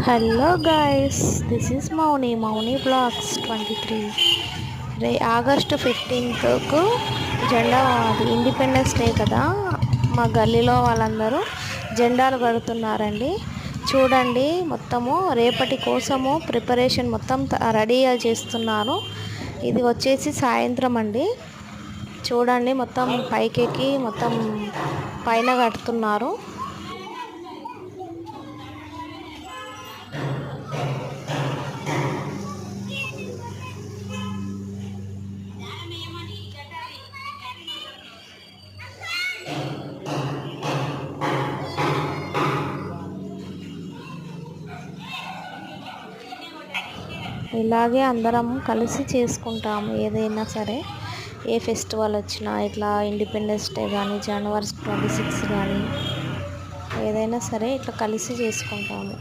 Hello guys, this is Mouni blogs 23. August 15కు జెండా, అది ఇండిపెండెన్స్ డే కదా. మా గల్లీలో వాళ్ళందరూ జెండాలు కడుతున్నారండి. చూడండి, మొత్తము రేపటి కోసము ప్రిపరేషన్ మొత్తం రెడీ చేస్తున్నారు. ఇది వచ్చేసి సాయంత్రం అండి. చూడండి, మొత్తం పైకెక్కి మొత్తం పైన కడుతున్నారు. ఇలాగే అందరం కలిసి చేసుకుంటాము. ఏదైనా సరే, ఏ ఫెస్టివల్ వచ్చినా, ఇట్లా ఇండిపెండెన్స్ డే కానీ, జనవరి 26 కానీ, ఏదైనా సరే ఇట్లా కలిసి చేసుకుంటాము.